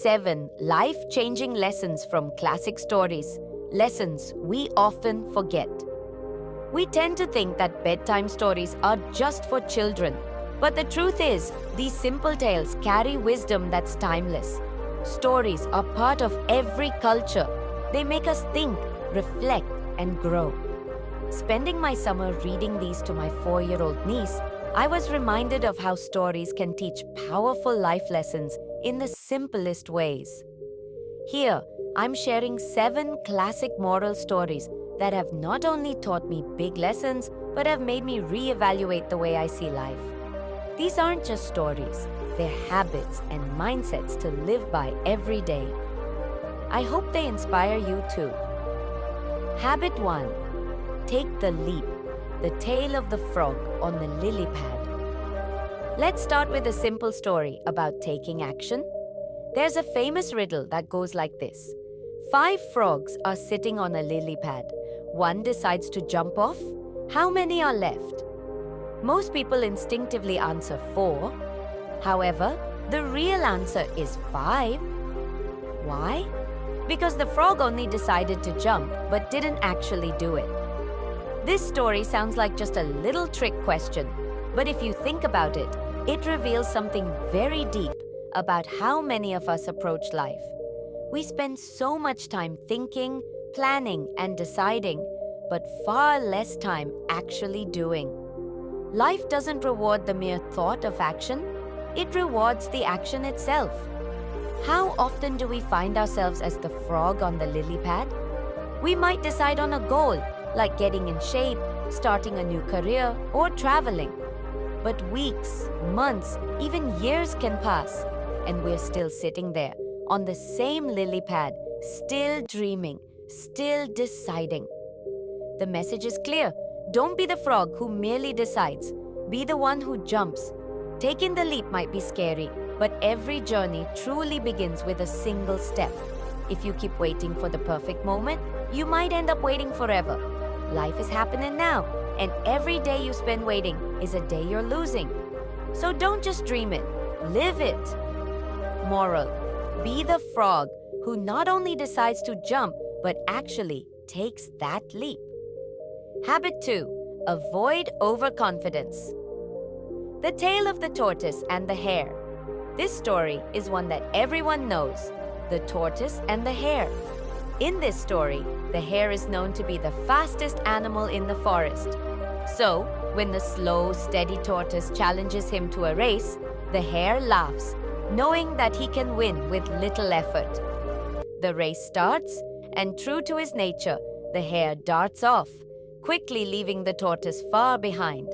7 life-changing lessons from classic stories, lessons we often forget. We tend to think that bedtime stories are just for children, but the truth is, these simple tales carry wisdom that's timeless. Stories are part of every culture. They make us think, reflect, and grow. Spending my summer reading these to my 4-year-old niece, I was reminded of how stories can teach powerful life lessons in the simplest ways. Here, I'm sharing 7 classic moral stories that have not only taught me big lessons, but have made me reevaluate the way I see life. These aren't just stories, they're habits and mindsets to live by every day. I hope they inspire you too. Habit 1. Take the leap. The tale of the frog on the lily pad. Let's start with a simple story about taking action. There's a famous riddle that goes like this. 5 frogs are sitting on a lily pad. One decides to jump off. How many are left? Most people instinctively answer 4. However, the real answer is 5. Why? Because the frog only decided to jump but didn't actually do it. This story sounds like just a little trick question, but if you think about it, it reveals something very deep about how many of us approach life. We spend so much time thinking, planning, and deciding, but far less time actually doing. Life doesn't reward the mere thought of action, it rewards the action itself. How often do we find ourselves as the frog on the lily pad? We might decide on a goal, like getting in shape, starting a new career, or traveling. But weeks, months, even years can pass, and we're still sitting there on the same lily pad, still dreaming, still deciding. The message is clear. Don't be the frog who merely decides. Be the one who jumps. Taking the leap might be scary, but every journey truly begins with a single step. If you keep waiting for the perfect moment, you might end up waiting forever. Life is happening now, and every day you spend waiting is a day you're losing. So don't just dream it, live it. Moral: be the frog who not only decides to jump, but actually takes that leap. Habit 2. Avoid overconfidence. The tale of the tortoise and the hare. This story is one that everyone knows, the tortoise and the hare. In this story, the hare is known to be the fastest animal in the forest. So, when the slow, steady tortoise challenges him to a race, the hare laughs, knowing that he can win with little effort. The race starts, and true to his nature, the hare darts off, quickly leaving the tortoise far behind.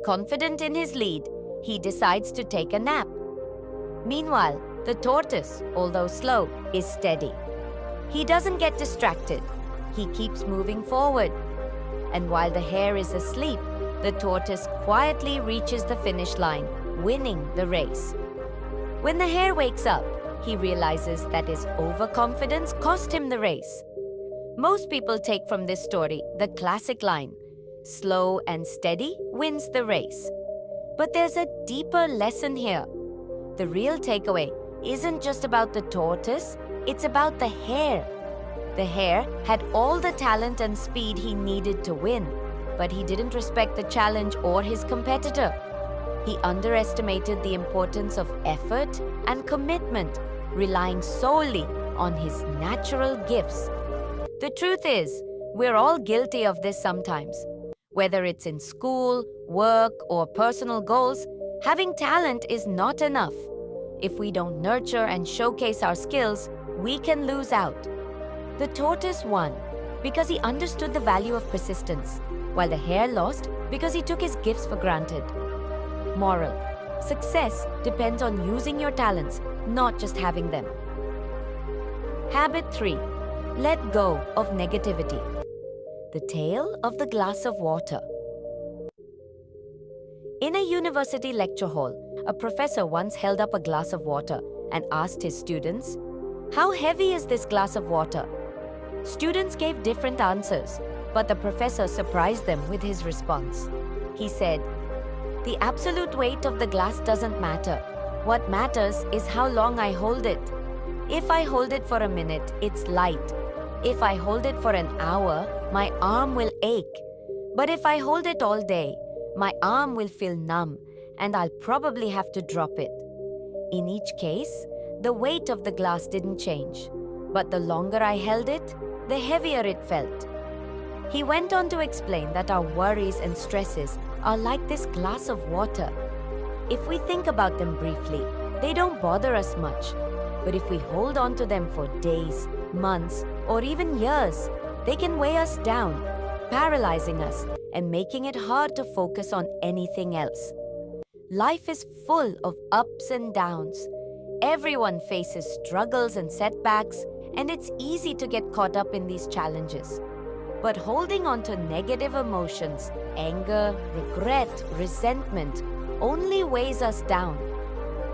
Confident in his lead, he decides to take a nap. Meanwhile, the tortoise, although slow, is steady. He doesn't get distracted. He keeps moving forward. And while the hare is asleep, the tortoise quietly reaches the finish line, winning the race. When the hare wakes up, he realizes that his overconfidence cost him the race. Most people take from this story the classic line, "Slow and steady wins the race." But there's a deeper lesson here. The real takeaway isn't just about the tortoise, it's about the hare. The hare had all the talent and speed he needed to win, but he didn't respect the challenge or his competitor. He underestimated the importance of effort and commitment, relying solely on his natural gifts. The truth is, we're all guilty of this sometimes. Whether it's in school, work, or personal goals, having talent is not enough. If we don't nurture and showcase our skills, we can lose out. The tortoise won because he understood the value of persistence, while the hare lost because he took his gifts for granted. Moral: success depends on using your talents, not just having them. Habit 3. Let go of negativity. The tale of the glass of water. In a university lecture hall, a professor once held up a glass of water and asked his students, "How heavy is this glass of water?" Students gave different answers, but the professor surprised them with his response. He said, "The absolute weight of the glass doesn't matter. What matters is how long I hold it. If I hold it for a minute, it's light. If I hold it for an hour, my arm will ache. But if I hold it all day, my arm will feel numb and I'll probably have to drop it. In each case, the weight of the glass didn't change, but the longer I held it, the heavier it felt. He went on to explain that our worries and stresses are like this glass of water. If we think about them briefly, they don't bother us much. But if we hold on to them for days, months, or even years, they can weigh us down, paralyzing us and making it hard to focus on anything else. Life is full of ups and downs. Everyone faces struggles and setbacks, and it's easy to get caught up in these challenges. But holding on to negative emotions, anger, regret, resentment, only weighs us down.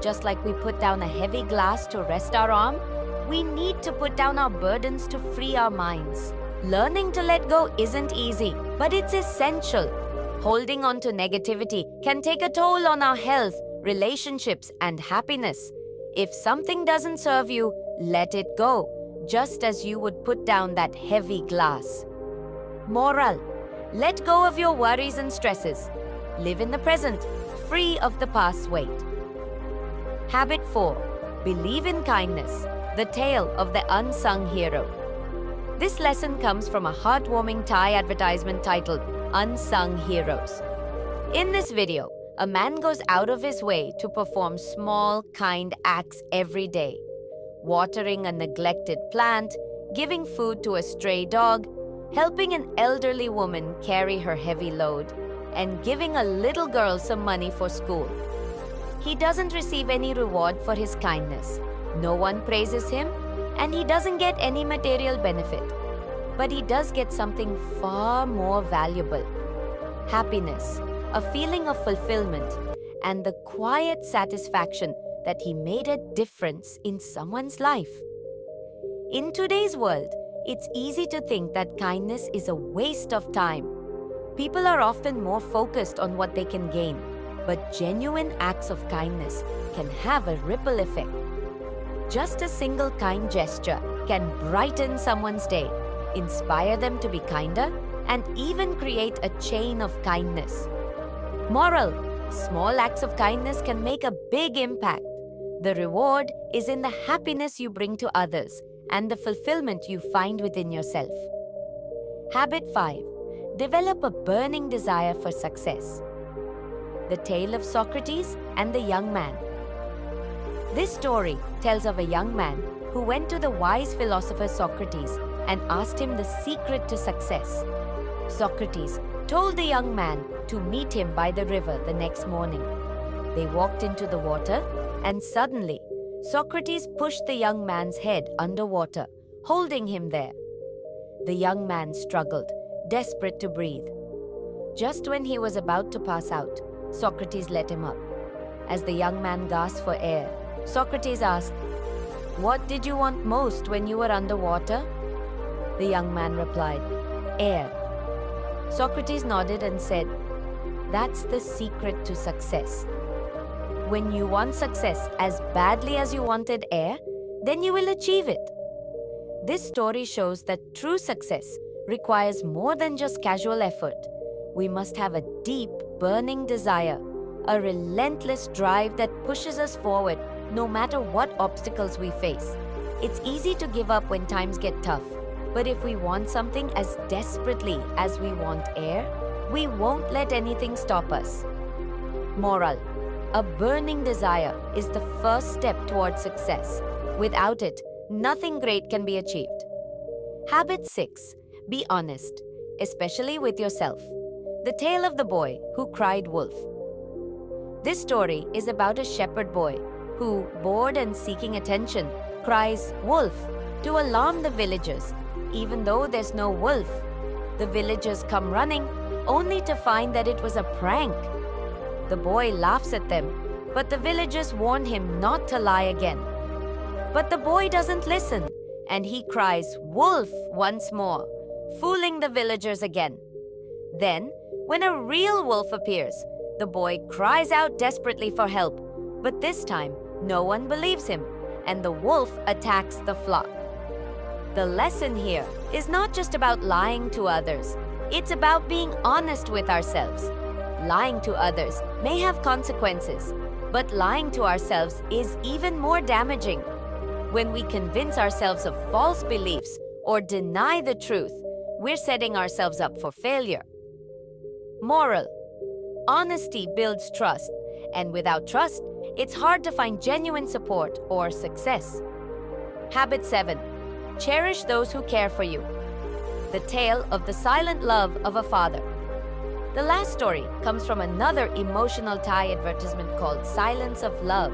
Just like we put down a heavy glass to rest our arm, we need to put down our burdens to free our minds. Learning to let go isn't easy, but it's essential. Holding on to negativity can take a toll on our health, relationships, and happiness. If something doesn't serve you, let it go, just as you would put down that heavy glass. Moral: let go of your worries and stresses. Live in the present, free of the past weight. Habit 4. Believe in kindness, the tale of the unsung hero. This lesson comes from a heartwarming Thai advertisement titled Unsung Heroes. In this video, a man goes out of his way to perform small, kind acts every day. Watering a neglected plant, giving food to a stray dog, helping an elderly woman carry her heavy load, and giving a little girl some money for school. He doesn't receive any reward for his kindness. No one praises him, and he doesn't get any material benefit. But he does get something far more valuable: happiness, a feeling of fulfillment, and the quiet satisfaction that he made a difference in someone's life. In today's world, it's easy to think that kindness is a waste of time. People are often more focused on what they can gain, but genuine acts of kindness can have a ripple effect. Just a single kind gesture can brighten someone's day, inspire them to be kinder, and even create a chain of kindness. Moral: small acts of kindness can make a big impact. The reward is in the happiness you bring to others and the fulfillment you find within yourself. Habit 5. Develop a burning desire for success. The tale of Socrates and the young man. This story tells of a young man who went to the wise philosopher Socrates and asked him the secret to success. Socrates told the young man to meet him by the river the next morning. They walked into the water, and suddenly, Socrates pushed the young man's head underwater, holding him there. The young man struggled, desperate to breathe. Just when he was about to pass out, Socrates let him up. As the young man gasped for air, Socrates asked, "What did you want most when you were underwater?" The young man replied, "Air." Socrates nodded and said, "That's the secret to success. When you want success as badly as you wanted air, then you will achieve it." This story shows that true success requires more than just casual effort. We must have a deep, burning desire, a relentless drive that pushes us forward no matter what obstacles we face. It's easy to give up when times get tough, but if we want something as desperately as we want air, we won't let anything stop us. Moral: a burning desire is the first step towards success. Without it, nothing great can be achieved. Habit 6. Be honest, especially with yourself. The tale of the boy who cried wolf. This story is about a shepherd boy who, bored and seeking attention, cries "wolf" to alarm the villagers, even though there's no wolf. The villagers come running, only to find that it was a prank. The boy laughs at them, but the villagers warn him not to lie again. But the boy doesn't listen, and he cries "wolf" once more, fooling the villagers again. Then, when a real wolf appears, the boy cries out desperately for help, but this time, no one believes him, and the wolf attacks the flock. The lesson here is not just about lying to others, it's about being honest with ourselves. Lying to others may have consequences, but lying to ourselves is even more damaging. When we convince ourselves of false beliefs or deny the truth, we're setting ourselves up for failure. Moral: honesty builds trust, and without trust, it's hard to find genuine support or success. Habit 7. Cherish those who care for you. The tale of the silent love of a father. The last story comes from another emotional tie advertisement called Silence of Love.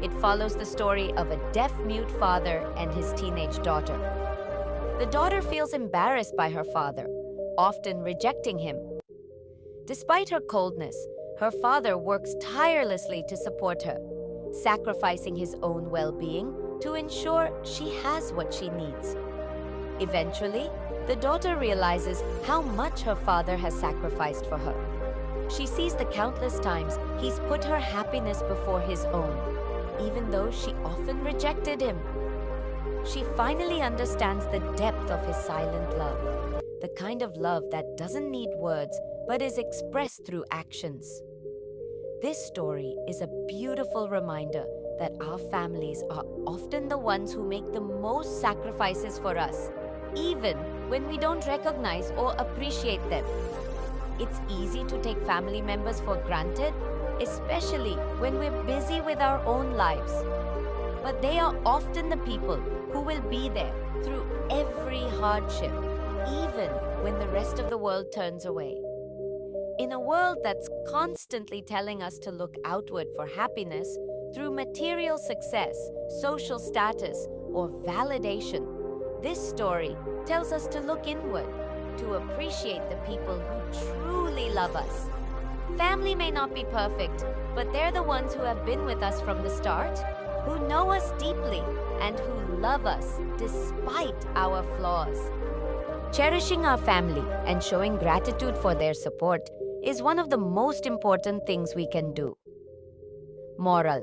It follows the story of a deaf-mute father and his teenage daughter. The daughter feels embarrassed by her father, often rejecting him. Despite her coldness, her father works tirelessly to support her, sacrificing his own well-being to ensure she has what she needs. Eventually, the daughter realizes how much her father has sacrificed for her. She sees the countless times he's put her happiness before his own, even though she often rejected him. She finally understands the depth of his silent love, the kind of love that doesn't need words but is expressed through actions. This story is a beautiful reminder that our families are often the ones who make the most sacrifices for us, even when we don't recognize or appreciate them. It's easy to take family members for granted, especially when we're busy with our own lives. But they are often the people who will be there through every hardship, even when the rest of the world turns away. In a world that's constantly telling us to look outward for happiness through material success, social status, or validation, this story tells us to look inward, to appreciate the people who truly love us. Family may not be perfect, but they're the ones who have been with us from the start, who know us deeply, and who love us despite our flaws. Cherishing our family and showing gratitude for their support is one of the most important things we can do. Moral: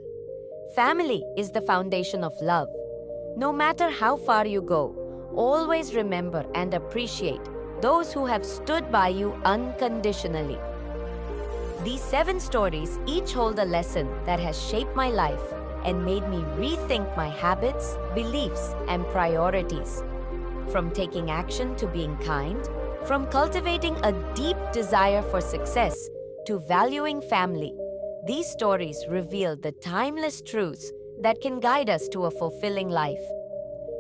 family is the foundation of love. No matter how far you go, always remember and appreciate those who have stood by you unconditionally. These 7 stories each hold a lesson that has shaped my life and made me rethink my habits, beliefs, and priorities. From taking action to being kind, from cultivating a deep desire for success to valuing family, these stories reveal the timeless truths that can guide us to a fulfilling life.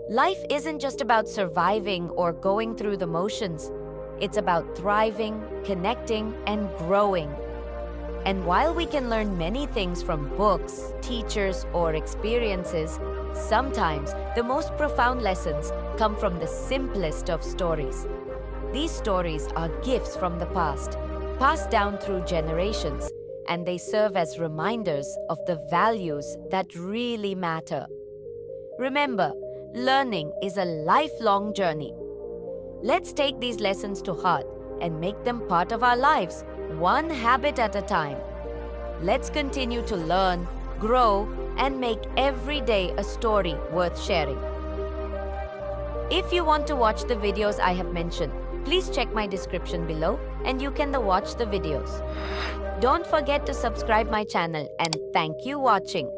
Life isn't just about surviving or going through the motions. It's about thriving, connecting, and growing. And while we can learn many things from books, teachers, or experiences, sometimes the most profound lessons come from the simplest of stories. These stories are gifts from the past, passed down through generations, and they serve as reminders of the values that really matter. Remember, learning is a lifelong journey. Let's take these lessons to heart and make them part of our lives, one habit at a time. Let's continue to learn, grow, and make every day a story worth sharing. If you want to watch the videos I have mentioned, please check my description below and you can watch the videos. Don't forget to subscribe my channel, and thank you for watching.